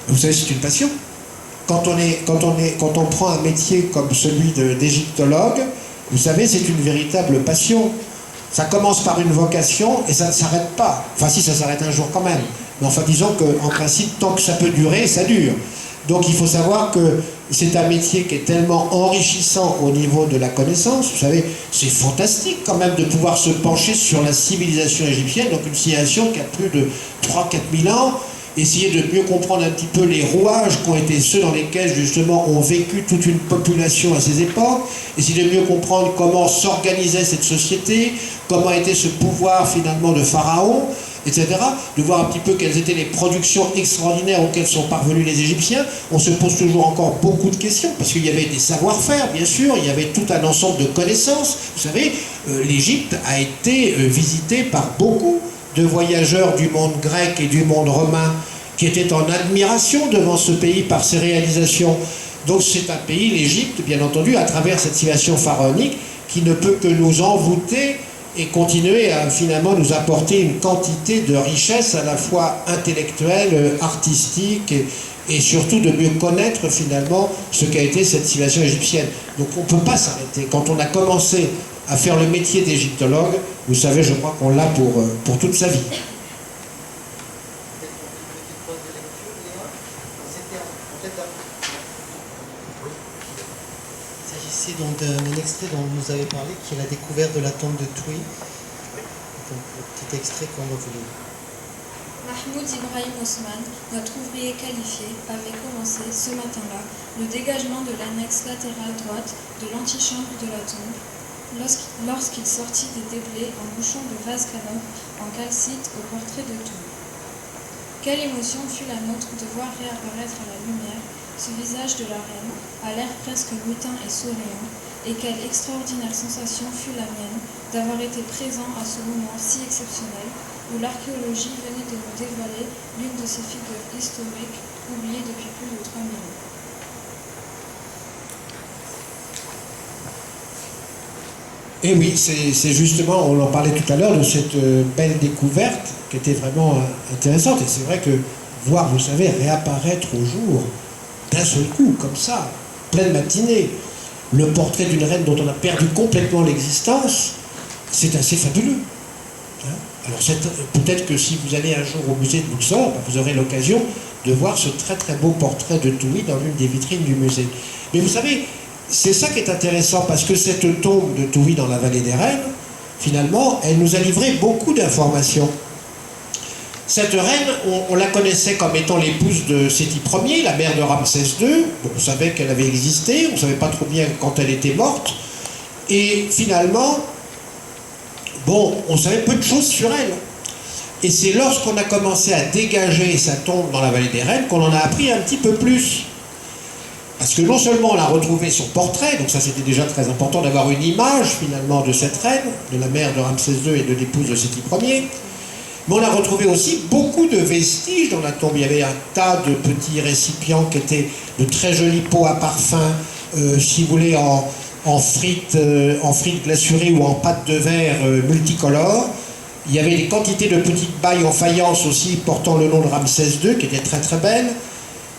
Vous savez, c'est une passion. Quand on prend un métier comme celui d'égyptologue, vous savez, c'est une véritable passion. Ça commence par une vocation et ça ne s'arrête pas. Enfin si, ça s'arrête un jour quand même. Mais enfin disons qu'en principe, tant que ça peut durer, ça dure. Donc il faut savoir que c'est un métier qui est tellement enrichissant au niveau de la connaissance. Vous savez, c'est fantastique quand même de pouvoir se pencher sur la civilisation égyptienne, donc une civilisation qui a plus de 3-4 000 ans, essayer de mieux comprendre un petit peu les rouages qui ont été ceux dans lesquels justement ont vécu toute une population à ces époques, essayer de mieux comprendre comment s'organisait cette société, comment était ce pouvoir finalement de Pharaon, etc. De voir un petit peu quelles étaient les productions extraordinaires auxquelles sont parvenus les Égyptiens. On se pose toujours encore beaucoup de questions, parce qu'il y avait des savoir-faire, bien sûr, il y avait tout un ensemble de connaissances. Vous savez, l'Égypte a été visitée par beaucoup de voyageurs du monde grec et du monde romain qui étaient en admiration devant ce pays par ses réalisations. Donc c'est un pays, l'Égypte, bien entendu, à travers cette civilisation pharaonique, qui ne peut que nous envoûter et continuer à finalement nous apporter une quantité de richesses à la fois intellectuelle, artistique et surtout de mieux connaître finalement ce qu'a été cette civilisation égyptienne. Donc on ne peut pas s'arrêter. Quand on a commencé à faire le métier d'égyptologue, vous savez, je crois qu'on l'a pour toute sa vie. C'est donc d'un extrait dont vous nous avez parlé, qui est la découverte de la tombe de Touy. Donc, le petit extrait qu'on va vous lire. Mahmoud Ibrahim Osman, notre ouvrier qualifié, avait commencé, ce matin-là, le dégagement de l'annexe latérale droite de l'antichambre de la tombe, lorsqu'il sortit des déblais en bouchon de vase canon en calcite au portrait de Touy. Quelle émotion fut la nôtre de voir réapparaître à la lumière ce visage de la reine, à l'air presque mutin et souriant, et quelle extraordinaire sensation fut la mienne d'avoir été présent à ce moment si exceptionnel où l'archéologie venait de nous dévoiler l'une de ces figures historiques oubliées depuis plus de 3000 ans. Et oui, c'est justement, on en parlait tout à l'heure, de cette belle découverte qui était vraiment intéressante. Et c'est vrai que voir, vous savez, réapparaître au jour, d'un seul coup, comme ça, pleine matinée, le portrait d'une reine dont on a perdu complètement l'existence, c'est assez fabuleux. Alors peut-être que si vous allez un jour au musée de Luxor, vous aurez l'occasion de voir ce très très beau portrait de Touy dans l'une des vitrines du musée. Mais vous savez, c'est ça qui est intéressant, parce que cette tombe de Touy dans la vallée des Reines, finalement, elle nous a livré beaucoup d'informations. Cette reine, on la connaissait comme étant l'épouse de Séti Ier, la mère de Ramsès II. Donc on savait qu'elle avait existé, on ne savait pas trop bien quand elle était morte. Et finalement, bon, on savait peu de choses sur elle. Et c'est lorsqu'on a commencé à dégager sa tombe dans la vallée des Reines qu'on en a appris un petit peu plus. Parce que non seulement on a retrouvé son portrait, donc ça c'était déjà très important d'avoir une image finalement de cette reine, de la mère de Ramsès II et de l'épouse de Séti Ier, mais on a retrouvé aussi beaucoup de vestiges dans la tombe. Il y avait un tas de petits récipients qui étaient de très jolis pots à parfum, si vous voulez, en frites glacurées ou en pâte de verre multicolores. Il y avait des quantités de petites bailles en faïence aussi portant le nom de Ramsès II qui étaient très très belles.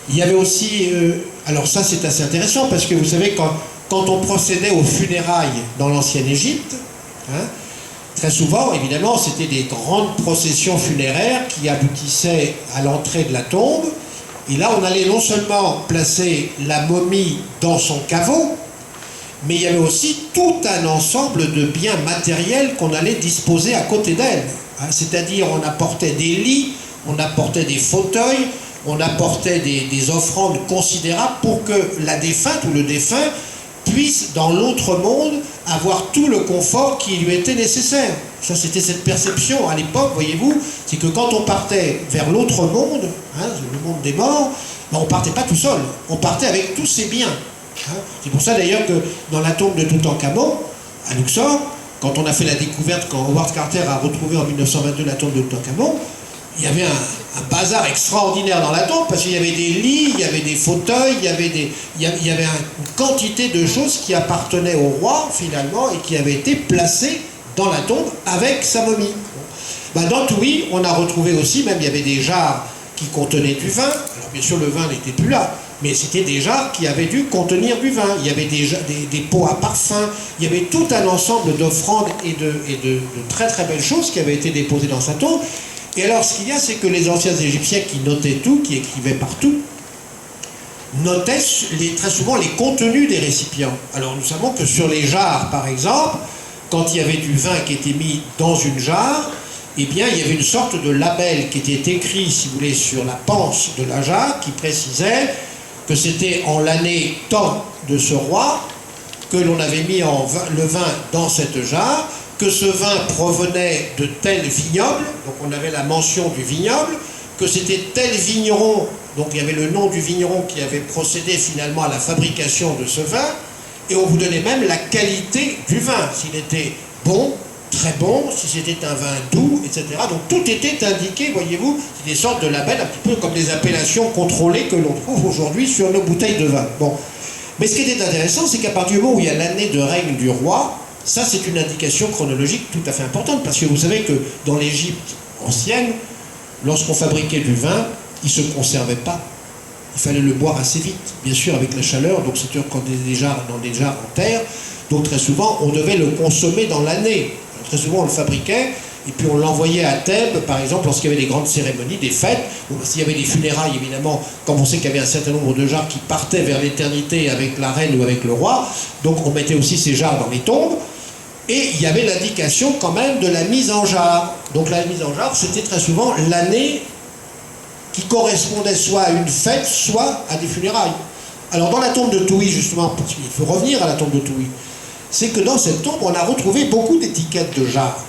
Il y avait aussi, alors ça c'est assez intéressant parce que vous savez quand on procédait aux funérailles dans l'ancienne Égypte, très souvent évidemment c'était des grandes processions funéraires qui aboutissaient à l'entrée de la tombe, et là on allait non seulement placer la momie dans son caveau, mais il y avait aussi tout un ensemble de biens matériels qu'on allait disposer à côté d'elle. C'est-à-dire on apportait des lits, on apportait des fauteuils, on apportait des offrandes considérables pour que la défunte ou le défunt puisse, dans l'autre monde, avoir tout le confort qui lui était nécessaire. Ça, c'était cette perception à l'époque, voyez-vous, c'est que quand on partait vers l'autre monde, le monde des morts, on ne partait pas tout seul, on partait avec tous ses biens. C'est pour ça d'ailleurs que dans la tombe de Toutankhamon, à Luxor, quand on a fait la découverte, quand Howard Carter a retrouvé en 1922 la tombe de Toutankhamon, il y avait un bazar extraordinaire dans la tombe, parce qu'il y avait des lits, il y avait des fauteuils, il y avait une quantité de choses qui appartenaient au roi, finalement, et qui avaient été placées dans la tombe avec sa momie. Dans Touy, on a retrouvé aussi, même il y avait des jarres qui contenaient du vin. Alors bien sûr, le vin n'était plus là, mais c'était des jarres qui avaient dû contenir du vin. Il y avait des pots à parfum, il y avait tout un ensemble d'offrandes et de très très belles choses qui avaient été déposées dans sa tombe. Et alors ce qu'il y a, c'est que les anciens Égyptiens qui notaient tout, qui écrivaient partout, notaient très souvent les contenus des récipients. Alors nous savons que sur les jarres, par exemple, quand il y avait du vin qui était mis dans une jarre, eh bien, il y avait une sorte de label qui était écrit, si vous voulez, sur la panse de la jarre, qui précisait que c'était en l'année tant de ce roi que l'on avait mis le vin dans cette jarre, que ce vin provenait de tel vignoble, donc on avait la mention du vignoble, que c'était tel vigneron, donc il y avait le nom du vigneron qui avait procédé finalement à la fabrication de ce vin, et on vous donnait même la qualité du vin, s'il était bon, très bon, si c'était un vin doux, etc. Donc tout était indiqué, voyez-vous, c'est des sortes de labels, un petit peu comme des appellations contrôlées que l'on trouve aujourd'hui sur nos bouteilles de vin. Bon. Mais ce qui était intéressant, c'est qu'à partir du moment où il y a l'année de règne du roi, ça c'est une indication chronologique tout à fait importante, parce que vous savez que dans l'Égypte ancienne, lorsqu'on fabriquait du vin, il ne se conservait pas. Il fallait le boire assez vite, bien sûr avec la chaleur, donc c'était dans des jarres en terre, donc très souvent on devait le consommer dans l'année. Très souvent on le fabriquait, et puis on l'envoyait à Thèbes, par exemple, lorsqu'il y avait des grandes cérémonies, des fêtes, ou s'il y avait des funérailles, évidemment, comme on sait qu'il y avait un certain nombre de jarres qui partaient vers l'éternité avec la reine ou avec le roi, donc on mettait aussi ces jarres dans les tombes, et il y avait l'indication quand même de la mise en jarre. Donc la mise en jarre, c'était très souvent l'année qui correspondait soit à une fête, soit à des funérailles. Alors dans la tombe de Touy, justement, parce qu'il faut revenir à la tombe de Touy, c'est que dans cette tombe, on a retrouvé beaucoup d'étiquettes de jarres.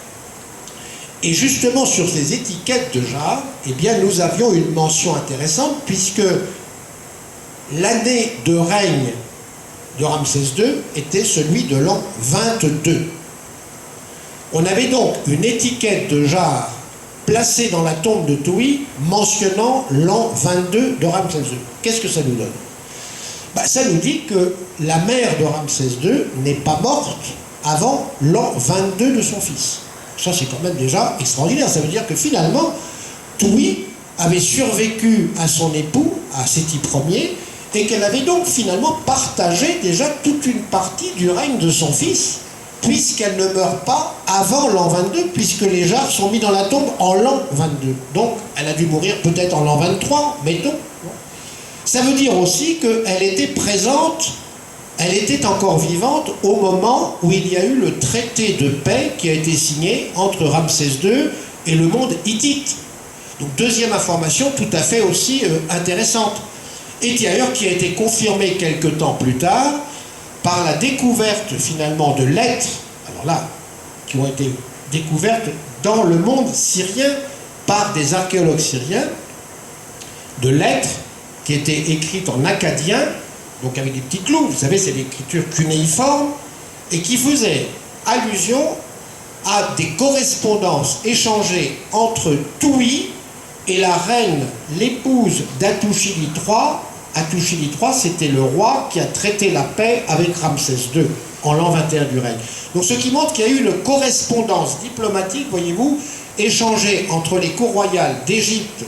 Et justement, sur ces étiquettes de jarres, eh bien, nous avions une mention intéressante, puisque l'année de règne de Ramsès II était celui de l'an 22. On avait donc une étiquette de jarre placée dans la tombe de Touy, mentionnant l'an 22 de Ramsès II. Qu'est-ce que ça nous donne ? Ça nous dit que la mère de Ramsès II n'est pas morte avant l'an 22 de son fils. Ça, c'est quand même déjà extraordinaire. Ça veut dire que finalement, Touy avait survécu à son époux, à Séti Ier, et qu'elle avait donc finalement partagé déjà toute une partie du règne de son fils, puisqu'elle ne meurt pas avant l'an 22, puisque les jarres sont mis dans la tombe en l'an 22. Donc, elle a dû mourir peut-être en l'an 23, mettons. Ça veut dire aussi qu'elle était présente, elle était encore vivante au moment où il y a eu le traité de paix qui a été signé entre Ramsès II et le monde hittite. Donc deuxième information tout à fait aussi intéressante. Et d'ailleurs qui a été confirmée quelque temps plus tard par la découverte finalement de lettres, alors là, qui ont été découvertes dans le monde syrien par des archéologues syriens, de lettres qui étaient écrites en akkadien, donc avec des petits clous, vous savez, c'est l'écriture cunéiforme, et qui faisaient allusion à des correspondances échangées entre Touy et la reine, l'épouse d'Hattushili III. Hattushili III, c'était le roi qui a traité la paix avec Ramsès II en l'an 21 du règne. Donc ce qui montre qu'il y a eu une correspondance diplomatique, voyez-vous, échangée entre les cours royales d'Égypte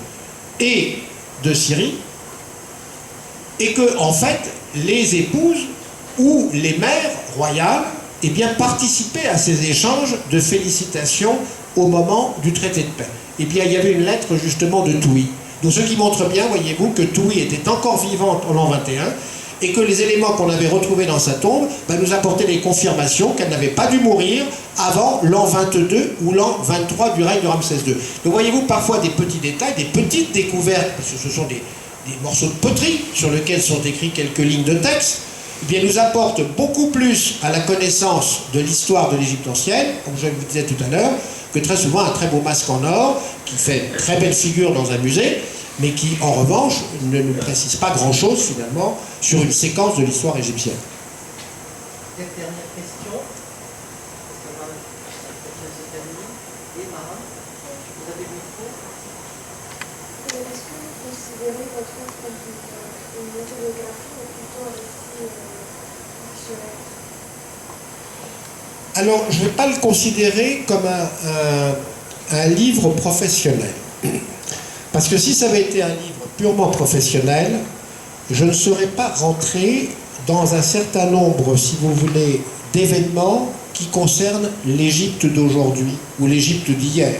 et de Syrie, et que, en fait, les épouses ou les mères royales eh bien, participaient à ces échanges de félicitations au moment du traité de paix. Et bien, il y avait une lettre justement de Touy. Donc, ce qui montre bien, voyez-vous, que Touy était encore vivante en l'an 21 et que les éléments qu'on avait retrouvés dans sa tombe nous apportaient des confirmations qu'elle n'avait pas dû mourir avant l'an 22 ou l'an 23 du règne de Ramsès II. Donc, voyez-vous, parfois des petits détails, des petites découvertes, parce que ce sont des morceaux de poterie sur lesquels sont écrits quelques lignes de texte, eh bien, nous apportent beaucoup plus à la connaissance de l'histoire de l'Égypte ancienne, comme je vous disais tout à l'heure, que très souvent un très beau masque en or, qui fait une très belle figure dans un musée, mais qui, en revanche, ne nous précise pas grand-chose, finalement, sur une séquence de l'histoire égyptienne. Dernière question. Est-ce que vous considérez votre œuvre comme une autobiographie ou plutôt un récit fictionnel ? Alors, je ne vais pas le considérer comme un livre professionnel. Parce que si ça avait été un livre purement professionnel, je ne serais pas rentré dans un certain nombre, si vous voulez, d'événements qui concernent l'Égypte d'aujourd'hui ou l'Égypte d'hier.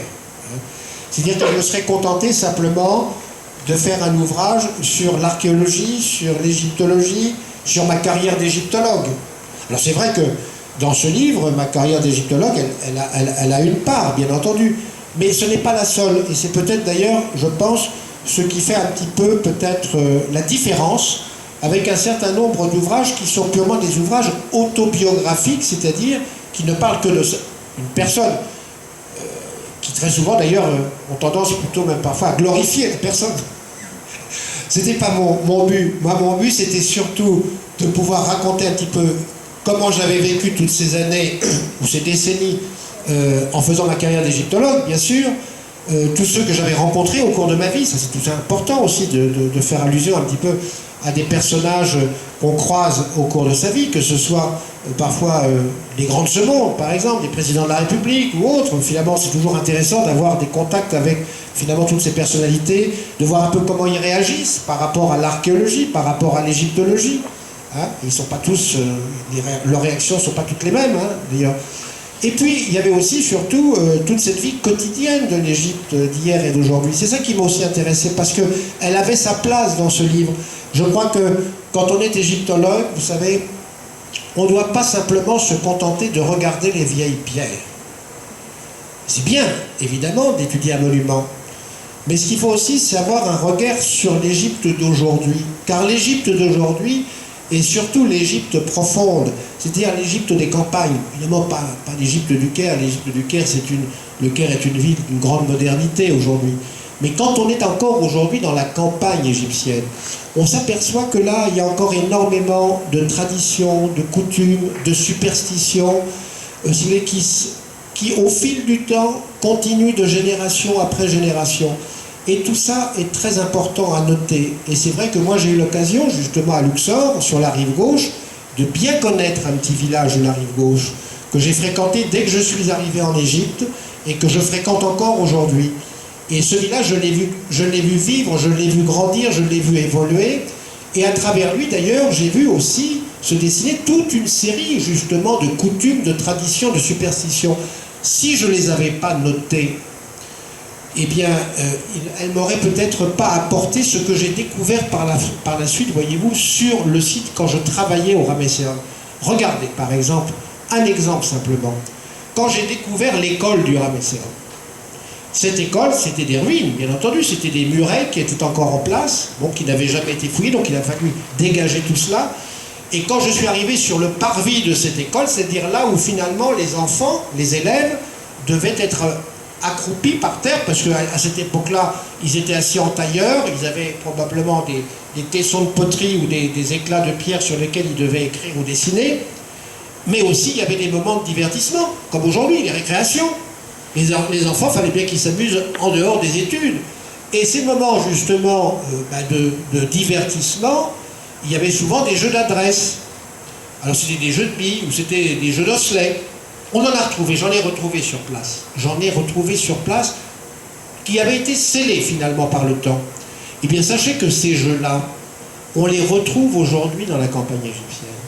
C'est-à-dire que je me serais contenté simplement de faire un ouvrage sur l'archéologie, sur l'égyptologie, sur ma carrière d'égyptologue. Alors c'est vrai que dans ce livre, ma carrière d'égyptologue, elle a une part, bien entendu, mais ce n'est pas la seule. Et c'est peut-être d'ailleurs, je pense, ce qui fait un petit peu peut-être la différence avec un certain nombre d'ouvrages qui sont purement des ouvrages autobiographiques, c'est-à-dire qui ne parlent que de une personne, qui très souvent d'ailleurs ont tendance plutôt même parfois à glorifier la personne. C'était pas mon but. Moi, mon but, c'était surtout de pouvoir raconter un petit peu comment j'avais vécu toutes ces années ou ces décennies en faisant ma carrière d'égyptologue, bien sûr, tous ceux que j'avais rencontrés au cours de ma vie. Ça, c'est tout important aussi de faire allusion un petit peu à des personnages qu'on croise au cours de sa vie, que ce soit parfois les grands de ce monde, par exemple, des présidents de la République ou autres. Finalement, c'est toujours intéressant d'avoir des contacts avec finalement toutes ces personnalités, de voir un peu comment ils réagissent par rapport à l'archéologie, par rapport à l'égyptologie. Hein, ils sont pas tous, leurs réactions ne sont pas toutes les mêmes, hein, d'ailleurs. Et puis, il y avait aussi, surtout, toute cette vie quotidienne de l'Égypte d'hier et d'aujourd'hui. C'est ça qui m'a aussi intéressé, parce qu'elle avait sa place dans ce livre. Je crois que quand on est égyptologue, vous savez, on ne doit pas simplement se contenter de regarder les vieilles pierres. C'est bien, évidemment, d'étudier un monument. Mais ce qu'il faut aussi, c'est avoir un regard sur l'Égypte d'aujourd'hui. Car l'Égypte d'aujourd'hui, et surtout l'Égypte profonde, c'est-à-dire l'Égypte des campagnes, évidemment pas l'Égypte du Caire. L'Égypte du Caire, le Caire est une ville d'une grande modernité aujourd'hui. Mais quand on est encore aujourd'hui dans la campagne égyptienne, on s'aperçoit que là, il y a encore énormément de traditions, de coutumes, de superstitions, qui au fil du temps continuent de génération après génération. Et tout ça est très important à noter. Et c'est vrai que moi j'ai eu l'occasion, justement à Luxor, sur la rive gauche, de bien connaître un petit village de la rive gauche, que j'ai fréquenté dès que je suis arrivé en Égypte, et que je fréquente encore aujourd'hui. Et ce village, je l'ai vu vivre, je l'ai vu grandir, je l'ai vu évoluer. Et à travers lui, d'ailleurs, j'ai vu aussi se dessiner toute une série, justement, de coutumes, de traditions, de superstitions. Si je ne les avais pas notées, eh bien, elle ne m'aurait peut-être pas apporté ce que j'ai découvert par la suite, voyez-vous, sur le site quand je travaillais au Ramesséum. Regardez, par exemple, un exemple simplement. Quand j'ai découvert l'école du Ramesséum, cette école, c'était des ruines, bien entendu, c'était des murailles qui étaient encore en place, bon, qui n'avaient jamais été fouillées, donc il a fallu dégager tout cela. Et quand je suis arrivé sur le parvis de cette école, c'est-à-dire là où finalement les enfants, les élèves, devaient être accroupis par terre, parce qu'à cette époque-là, ils étaient assis en tailleur, ils avaient probablement des tessons de poterie ou des éclats de pierre sur lesquels ils devaient écrire ou dessiner, mais aussi il y avait des moments de divertissement, comme aujourd'hui, les récréations. Les enfants, il fallait bien qu'ils s'amusent en dehors des études. Et ces moments, justement, de divertissement, il y avait souvent des jeux d'adresse. Alors c'était des jeux de billes ou c'était des jeux d'osselets. On en a retrouvé, j'en ai retrouvé sur place. J'en ai retrouvé sur place qui avaient été scellés finalement par le temps. Eh bien, sachez que ces jeux-là, on les retrouve aujourd'hui dans la campagne égyptienne.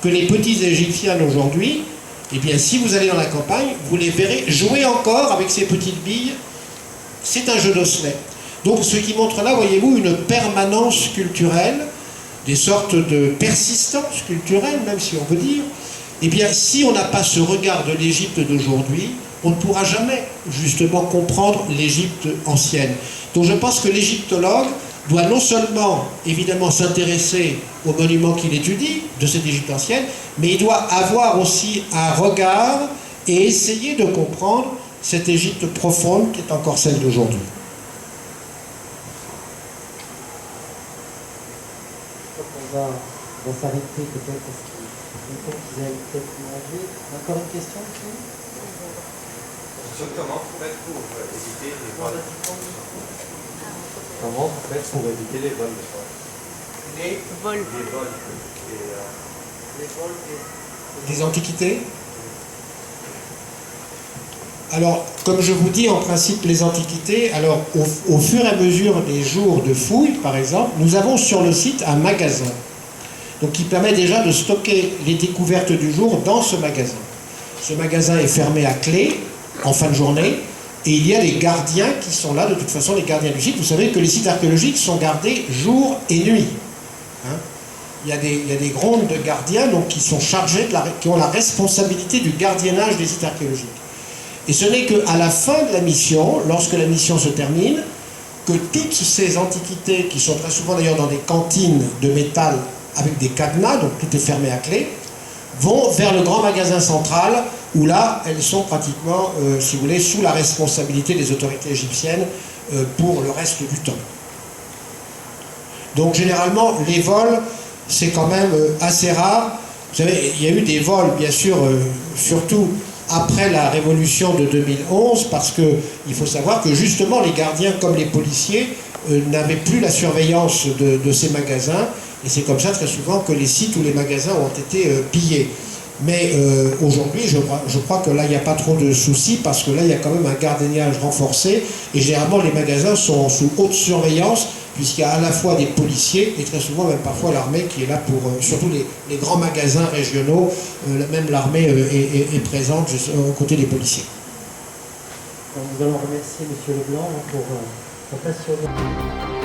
Que les petits Égyptiens aujourd'hui, eh bien, si vous allez dans la campagne, vous les verrez jouer encore avec ces petites billes. C'est un jeu d'osselets. Donc, ce qui montre là, voyez-vous, une permanence culturelle, des sortes de persistance culturelle, même si on veut dire. Eh bien, si on n'a pas ce regard de l'Égypte d'aujourd'hui, on ne pourra jamais, justement, comprendre l'Égypte ancienne. Donc, je pense que l'égyptologue doit non seulement, évidemment, s'intéresser aux monuments qu'il étudie, de cette Égypte ancienne, mais il doit avoir aussi un regard et essayer de comprendre cette Égypte profonde qui est encore celle d'aujourd'hui. On va s'arrêter peut-être parce qu'ils aillent peut-être manger. Encore une question ici? Comment vous faites pour éviter les vols? Comment vous faites pour éviter les vols? Les vols. Des antiquités? Alors, comme je vous dis, en principe, les antiquités, alors au fur et à mesure des jours de fouilles, par exemple, nous avons sur le site un magasin. Donc, qui permet déjà de stocker les découvertes du jour dans ce magasin. Ce magasin est fermé à clé en fin de journée, et il y a des gardiens qui sont là, de toute façon, les gardiens du site. Vous savez que les sites archéologiques sont gardés jour et nuit. Hein, il y a des rondes de gardiens donc, qui sont chargés, qui ont la responsabilité du gardiennage des sites archéologiques. Et ce n'est qu'à la fin de la mission, lorsque la mission se termine, que toutes ces antiquités, qui sont très souvent d'ailleurs dans des cantines de métal avec des cadenas, donc tout est fermé à clé, vont vers le grand magasin central, où là, elles sont pratiquement, si vous voulez, sous la responsabilité des autorités égyptiennes pour le reste du temps. Donc généralement, les vols, c'est quand même assez rare. Vous savez, il y a eu des vols, bien sûr, surtout après la révolution de 2011, parce qu'il faut savoir que justement les gardiens, comme les policiers, n'avaient plus la surveillance de ces magasins, et c'est comme ça très souvent que les sites ou les magasins ont été pillés. Mais aujourd'hui, je crois que là, il n'y a pas trop de soucis, parce que là, il y a quand même un gardiennage renforcé, et généralement, les magasins sont sous haute surveillance, puisqu'il y a à la fois des policiers, et très souvent même parfois l'armée qui est là pour, surtout les grands magasins régionaux, même l'armée est présente aux côtés des policiers. Nous allons remercier M. Leblanc pour sa passion.